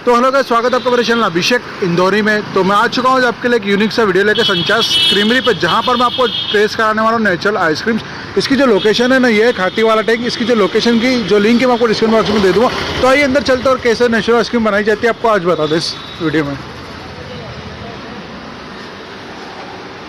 तो hello guys, स्वागत है आपका मेरे चैनल अभिषेक इंदौरी में। तो मैं आ चुका हूँ आपके लिए एक यूनिक सा वीडियो लेकर संचास क्रीमरी पे, जहाँ पर मैं आपको टेस्ट कराने वाला हूँ नेचुरल आइसक्रीम्स। इसकी जो लोकेशन है ना, ये है खाती वाला टैंक। इसकी जो लोकेशन की जो लिंक है मैं आपको डिस्क्रिप्शन बॉक्स में दे दूँगा। तो आइए अंदर चलते और कैसे नेचुरल आइसक्रीम बनाई जाती है आपको आज बता दो इस वीडियो में।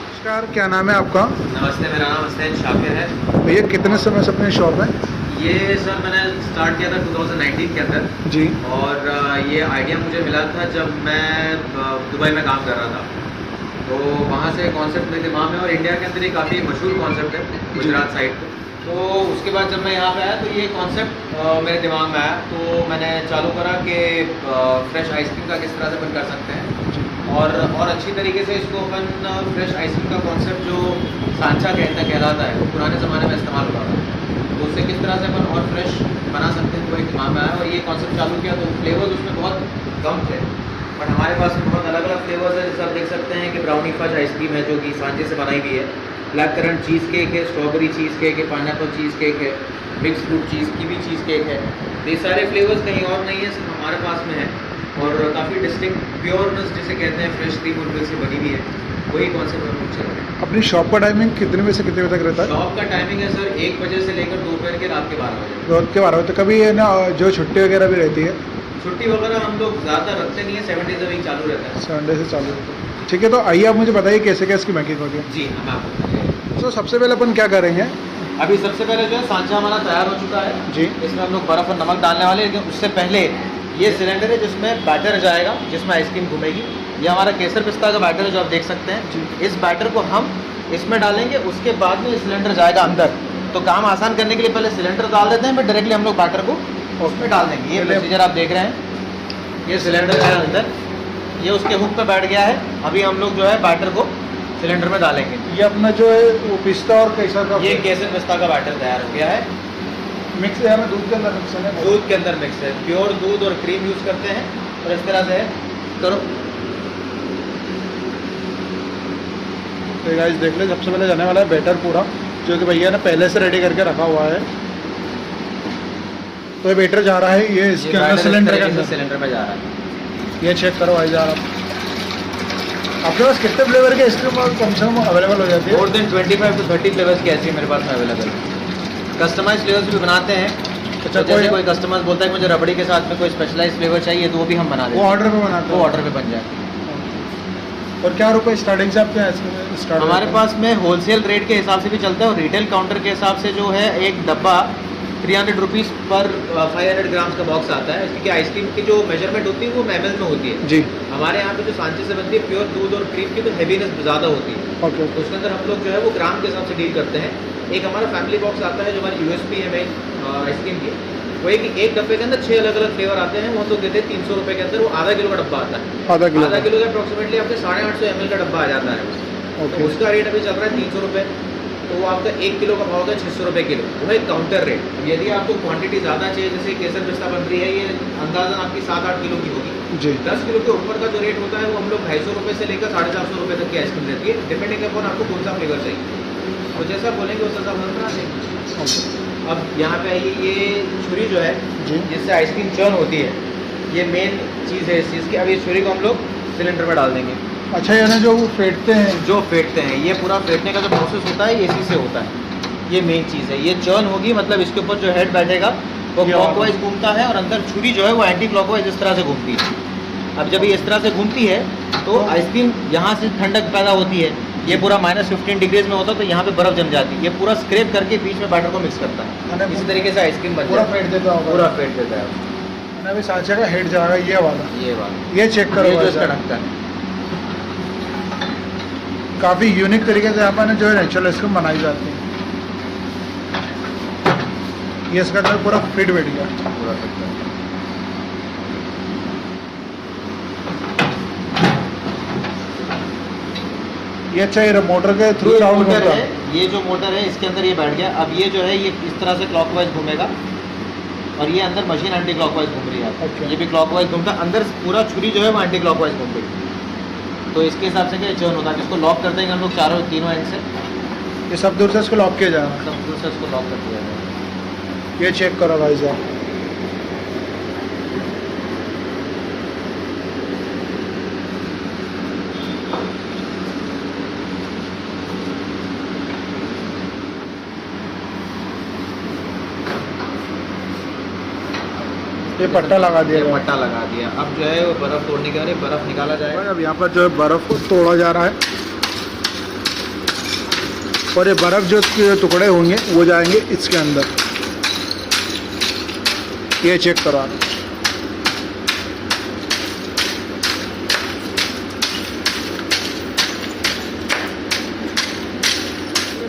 नमस्कार, क्या नाम है आपका? नमस्ते, मेरा नाम हसनैन शाकिर है। भैया कितने समय से अपनी शॉप है? ये सर मैंने स्टार्ट किया था 2019 के अंदर जी। और ये आइडिया मुझे मिला था जब मैं दुबई में काम कर रहा था। तो वहाँ से कॉन्सेप्ट मेरे दिमाग में, और इंडिया के अंदर ये काफ़ी मशहूर कॉन्सेप्ट है गुजरात साइड पे। तो उसके बाद जब मैं यहाँ पे आया तो ये कॉन्सेप्ट मेरे दिमाग में आया, तो मैंने चालू करा कि फ्रेश आइसक्रीम का किस तरह से अपन कर सकते हैं और अच्छी तरीके से इसको अपन फ्रेश आइसक्रीम का कॉन्सेप्ट जो सांचा कहलाता है, वो पुराने ज़माने में इस्तेमाल हुआ था, तो उससे किस तरह से अपन और फ्रेश बना सकते हैं, वो एक दिमाग में आया और ये कॉन्सेप्ट चालू किया। तो फ्लेवर्स उसमें बहुत कम थे, बट हमारे पास में बहुत अलग अलग फ्लेवर्स है। जैसे आप देख सकते हैं कि ब्राउनी फज आइसक्रीम है जो कि सांचे से बनाई हुई है, ब्लैक करंट चीज़ केक है, स्ट्रॉबेरी चीज़ केक है, पाइनएप्पल चीज़ केक है, मिक्स फ्रूट चीज़ की भी चीज़ केक है। तो ये सारे फ्लेवर्स कहीं और नहीं है, सिर्फ हमारे पास में है और काफ़ी डिस्टिंक्ट प्योरनेस जिसे कहते हैं, फ्रेश क्रीम और मिल्क से बनी हुई है, वही कॉन्सेप्ट हम लोग चल रहे हैं। अपनी शॉप का टाइमिंग कितने बजे से कितने बजे तक रहता है? शॉप का टाइमिंग है सर 1 बजे से लेकर दोपहर के रात के 12 बजे। रात के 12 बजे। तो कभी है ना जो छुट्टी वगैरह भी रहती है? छुट्टी वगैरह हम लोग ज़्यादा रखते नहीं है, 7 डेज अ वीक चालू रहता है। संडे से चालू होता है। ठीक है, तो आइए आप मुझे बताइए कैसे क्या इसकी मैकिंग होती है। जी, हम आपको बताएंगे। तो सबसे पहले अपन क्या करेंगे? अभी सबसे पहले जो है सांचा हमारा तैयार हो चुका है जी। इसमें हम लोग बर्फ़ और नमक डालने वाले हैं, लेकिन उससे पहले ये सिलेंडर है जिसमें बैटर जाएगा, जिसमें आइसक्रीम घूमेगी। ये हमारा केसर पिस्ता का बैटर है जो आप देख सकते हैं। इस बैटर को हम इसमें डालेंगे, उसके बाद में सिलेंडर जाएगा अंदर। तो काम आसान करने के लिए पहले सिलेंडर डाल देते हैं, फिर डायरेक्टली हम लोग बैटर को उसमें डाल देंगे। ये प्रोसीजर आप देख रहे हैं, ये सिलेंडर है अंदर, ये उसके हुक पे बैठ गया है। अभी हम लोग जो है बैटर को सिलेंडर में डालेंगे। ये अपना जो है वो पिस्ता और केसर का, ये केसर पिस्ता का बैटर तैयार हो गया है। मिक्स है, हमें दूध के अंदर मिक्स है। दूध के अंदर मिक्स है, प्योर दूध और क्रीम यूज़ करते हैं और इस तरह से करो। तो गाइस देख ले, सबसे पहले जाने वाला है बैटर पूरा, जो कि भैया ने पहले से रेडी करके रखा हुआ है। तो ये बैटर जा रहा है, ये इसके अंदर सिलेंडर के अंदर सिलेंडर में जा रहा है। ये चेक करो भाई यार, आपके पास कितने फ्लेवर के आइसक्रीम कम से कम अवेलेबल हो जाती है? मोर देन 25 to 30 फ्लेवर्स की आइसक्रीम मेरे पास में अवेलेबल है। कस्टमाइज फ्लेवर्स भी बनाते हैं। अच्छा, तो जैसे कोई कस्टमर बोलता है कि मुझे रबड़ी के साथ में कोई स्पेशलाइज फ्लेवर चाहिए, तो वो भी हम बना देते वो हैं। ऑर्डर पे बनाते वो हैं? ऑर्डर पे बन जाए। और क्या रुपए स्टार्टिंग से आपके आइसक्रीम स्टार्ट? हमारे पास में होलसेल रेट के हिसाब से भी चलता है और रिटेल काउंटर के हिसाब से जो है एक डब्बा 300 रुपीज़ पर 500 ग्राम्स का बॉक्स आता है। क्योंकि आइसक्रीम की जो मेजरमेंट होती है वो ml में होती है। जी। हमारे यहाँ पे जो सांचे से बनती है प्योर दूध और क्रीम की, तो हैवीनेस ज़्यादा होती है। ओके। तो उसके अंदर हम लोग जो है वो ग्राम के हिसाब से डील करते हैं। एक हमारा फैमिली बॉक्स आता है जो हमारी USP है मेन आइसक्रीम की, वो एक डब्बे के अंदर 6 अलग अलग फ्लेवर आते हैं। वो तो देते हैं 300 रुपये के अंदर, वो आधा किलो का डब्बा आता है। आधा किलो का अप्रॉक्सीमेटली आपके 850 ml का डब्बा आ जाता है। तो उसका रेट अभी चल रहा है 300 रुपये। तो वो आपका 1 किलो का भाव होता है 600 रुपये किलो, वो है काउंटर रेट। अब यदि आपको क्वांटिटी ज़्यादा चाहिए, जैसे केसर पिस्ता बन रही है, ये अंदाज़न आपकी 7-8 किलो की होगी जी। 10 किलो के ऊपर का जो रेट होता है वो हम लोग 250 रुपये से लेकर 450 रुपये तक की आइसक्रीम रहती है, डिपेंडिंग अपॉन आपको कौन सा फ्लेवर चाहिए। और जैसा बोलेंगे उस हिसाब से बना देंगे। अब यहाँ पे आइए, ये छुरी जो है जी, जिससे आइसक्रीम चर्न होती है, ये मेन चीज़ है इस चीज़ की। अब इस छुरी को हम लोग सिलेंडर में डाल देंगे। अच्छा, ये ना जो वो फेंटते हैं, जो फेंटते हैं, ये पूरा फेंटने का जो प्रोसेस होता है ये इसी से होता है। ये मेन चीज़ है। ये चर्न होगी, मतलब इसके ऊपर जो हेड बैठेगा वो क्लॉकवाइज घूमता है और अंदर छुरी जो है वो एंटी क्लॉकवाइज इस तरह से घूमती है। अब जब ये इस तरह से घूमती है तो आइसक्रीम यहाँ से ठंडक पैदा होती है। ये पूरा -15 डिग्रीज में होता है, तो यहाँ पे बर्फ़ जम जाती है। ये पूरा स्क्रैप करके बीच में बैटर को मिक्स करता है। इसी तरीके से आइसक्रीम बनता पूरा है। फेंट देता होगा? पूरा फेंट देता है। मैंने अभी सांचे का हेड जा रहा है, ये वाला। ये वाला, ये चेक करो ये जो भाई इसका साहब। ढक्कन है। काफ़ी यूनिक तरीके से यहाँ पर जो है नेचुरल आइसक्रीम बनाई जाती है। ये इसका अंदर पूरा फिट बैठ गया। पूरा फिट है। ये अच्छा, ये मोटर के थ्रू ये राउंड मोटर होता है, ये जो मोटर है इसके अंदर ये बैठ गया। अब ये जो है ये इस तरह से क्लॉकवाइज घूमेगा और ये अंदर मशीन एंटी क्लॉकवाइज घूम रही है। अच्छा। ये भी क्लॉकवाइज घूमता है, अंदर पूरा छुरी जो है वो एंटी क्लॉकवाइज घूम रही है। तो इसके हिसाब से क्या चर्न होता है। इसको लॉक कर देंगे हम लोग तीनों एंड से, ये सब दूर से इसको लॉक किया जा रहा है। सब दूसरे इसको लॉक कर दिया जाएगा। ये चेक करो भाई साहब, पट्टा लगा दिया ये गया। पट्टा लगा दिया। अब जो है वो बर्फ़ तोड़ने के लिए बर्फ़ निकाला जाएगा। अब यहाँ पर जो है बर्फ़ को तोड़ा जा रहा है और ये बर्फ़ जो इसके टुकड़े होंगे वो जाएंगे इसके अंदर। ये चेक करो आप।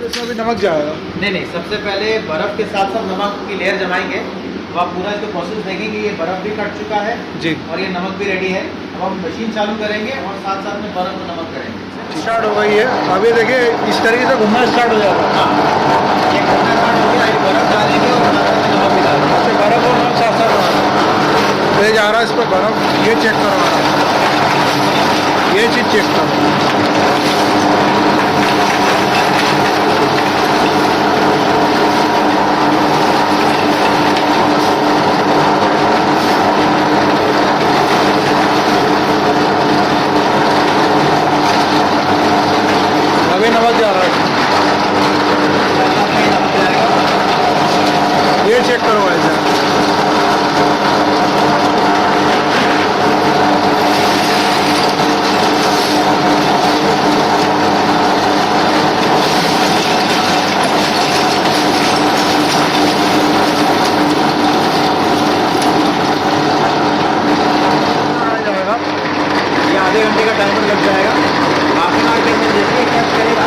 इसमें भी नमक जाएगा। नहीं, सबसे पहले बर्फ़ के साथ साथ नमक की लेयर जमाएंगे। तो आप पूरा इसको प्रोसेस देखेंगे, ये बर्फ़ भी कट चुका है जी, और ये नमक भी रेडी है। अब हम मशीन चालू करेंगे और साथ साथ में बर्फ़ और नमक करेंगे। स्टार्ट हो गई है। अभी देखिए इस तरीके से घूमना स्टार्ट हो जाएगा। हाँ, ये घूमना स्टार्ट हो गया। ये बर्फ़ डालेंगे और साथ साथ में नमक भी डालेंगे। इससे बर्फ़ और नमक साथ साथ ले जा रहा है इस पर बर्फ़। ये चेक करो आप। ये चीज़ चेक करो। अभी नमक जा रहा है। ये चेक करो ऐसे। ये आधे घंटे का टाइमर लग जाएगा। हाफ एन आवर के अंदर जैसे ही कट करेगा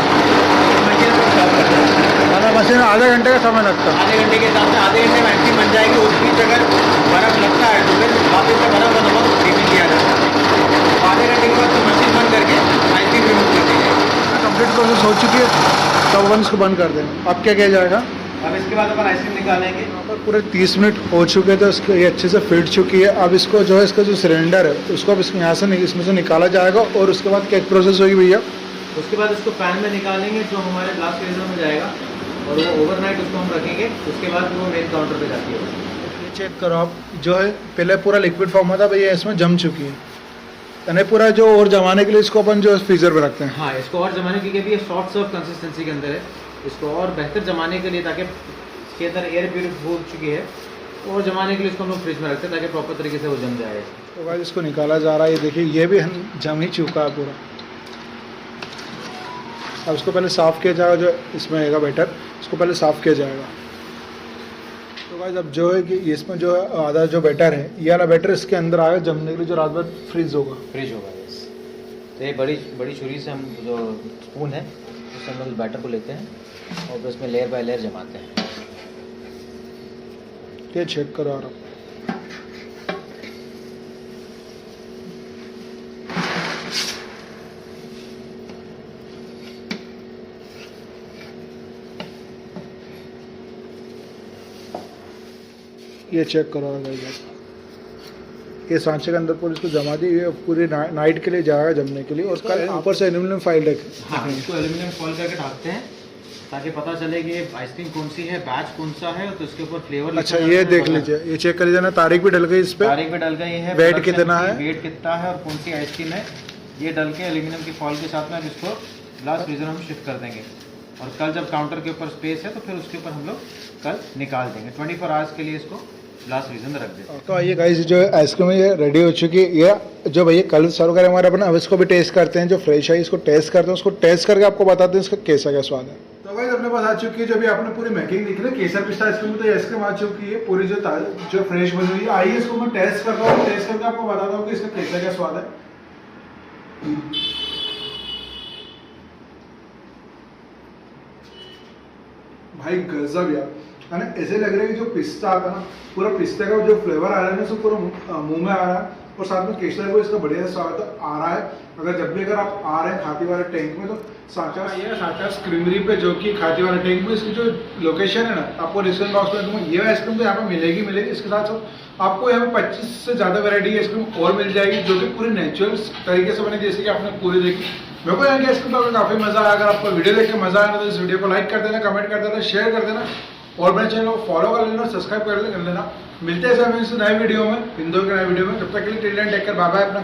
मशीन को स्टॉप कर देगा। खाना मशीन आधे घंटे का समय लगता है। आधे घंटे के हिसाब से आधे घंटे में आइसक्रीम बन जाएगी। उस बीच अगर बर्फ़ लगता है तो फिर वापस से बर्फ़ और नमक रिफिल किया जाता है। तो आधे घंटे के बाद तो मशीन बंद करके आइसक्रीम रिमूव कर दी जाएगी। कंप्लीट प्रोसेस हो चुकी है, तब अपन इसको बंद कर देंगे। अब क्या किया जाएगा? अब इसके बाद अपन आइसक्रीम निकालेंगे। यहाँ पर पूरे 30 मिनट हो चुके थे, इसको ये अच्छे से फिट चुकी है। अब इसको जो है इसका जो सिलेंडर है उसको अब इसमें यहाँ से इसमें से निकाला जाएगा और उसके बाद क्या प्रोसेस होगी भैया? उसके बाद इसको पैन में निकालेंगे जो हमारे ग्लास फ्रीजर में जाएगा और वो ओवरनाइट उसको हम रखेंगे। उसके बाद वो मेन काउंटर पे जाती है। ये चेक करो आप, जो है पहले पूरा लिक्विड फॉर्म था भैया, इसमें जम चुकी है। यानी पूरा जो और जमाने के लिए इसको अपन जो फ्रीजर में रखते हैं। हाँ, इसको और जमाने के लिए भी ये सॉफ्ट सर्व कंसिस्टेंसी के अंदर है। इसको और बेहतर जमाने के लिए, ताकि इसके अंदर एयर प्यूरिफाई हो चुकी है, और जमाने के लिए इसको हम लोग फ्रिज में रखते हैं ताकि प्रॉपर तरीके से वो जम जाए। तो भाई इसको निकाला जा रहा है। ये देखिए ये भी जम ही चुका है पूरा। अब इसको पहले साफ़ किया जाएगा, जो इसमें आएगा बैटर इसको पहले साफ़ किया जाएगा। तो भाई अब जो है कि इसमें जो है आधा जो बैटर है, ये वाला बैटर इसके अंदर आएगा जमने के लिए, जो रात भर फ्रीज होगा। फ्रिज होगा यस। तो ये बड़ी छुरी से हम जो स्पून है उससे हम लोग बैटर को लेते हैं और फिर उसमें लेयर बाय लेयर जमाते हैं। ये चेक करो आप। ये चेक करो गाइस, ये सांचे के अंदर पूरी इसको जमा दी। ये पूरी नाइट के लिए जाएगा जमने के लिए। और उसका ऊपर से एल्यूमिनियम फाइल रखें। हाँ, इसको एल्यूमिनियम फॉइल करके ढकते हैं ताकि पता चले कि आइसक्रीम कौन सी है, बैच कौन सा है, तो इसके ऊपर फ्लेवर। अच्छा, ये देख लीजिए, ये चेक कर लीजिए ना, तारीख भी डल गई इस पे, तारीख भी डल गई है, वेट कितना है, वेट कितना है और कौन सी आइसक्रीम है, ये डल के एल्यूमिनियम की फॉइल के साथ में अब इसको ग्लास फ्रीजर में हम शिफ्ट कर देंगे। और कल जब काउंटर के ऊपर स्पेस है तो फिर उसके ऊपर हम लोग कल निकाल देंगे। 24 आवर्स के लिए इसको ग्लास फ्रीजर में रख देते। तो आइए गाइस, जो आइसक्रीम है ये रेडी हो चुकी है। ये जो भैया कल सर्व करें हमारे अपने, अब इसको भी टेस्ट करते हैं। जो फ्रेश है इसको टेस्ट करते हैं, उसको टेस्ट करके आपको बताते हैं इसका कैसा क्या स्वाद है। तो गाइस अपने पास आ चुकी है, जो भी आपने पूरी मेकिंग दिख रही है केसर पिस्ता आइसक्रीम, तो ये आइसक्रीम आ चुकी है पूरी जो फ्रेश बनी हुई है। आइए इसको मैं टेस्ट करता हूँ, टेस्ट करके आपको बताता हूँ कि इसका कैसा क्या स्वाद है। भाई गजब यार, है ना। ऐसे लग रहा है कि जो पिस्ता आता है ना, पूरा पिस्ते का जो फ्लेवर आ रहा है ना, सब पूरा मुंह में आ रहा है। और साथ में केसर को इसका बढ़िया स्वाद आ रहा है। जब भी अगर आप आ रहे हैं खाती वाले टैंक में, तो साचास क्रीमरी पे, जो कि खाती वाले टैंक में इसकी जो लोकेशन है ना, आपको डिस्काउंट बॉक्स में दूंगा। ये आइसक्रीम तो यहाँ पे मिलेगी। इसके साथ साथ आपको यहाँ पे 25 से ज़्यादा वैरायटी की आइसक्रीम और मिल जाएगी, जो कि पूरी नेचुरल तरीके से बने, जैसे कि आपने पूरी देखी। मेरे को यहाँ की आइसक्रीम का काफ़ी मजा आया। अगर आपको वीडियो देख के मजा आया तो इस वीडियो को लाइक कर देना, कमेंट कर देना, शेयर कर देना और मेरे चैनल को फॉलो कर लेना, सब्सक्राइब कर लेना। मिलते हैं सर नए वीडियो में, इंदौर के नए वीडियो में। जब तक के लिए till then take care, bye bye.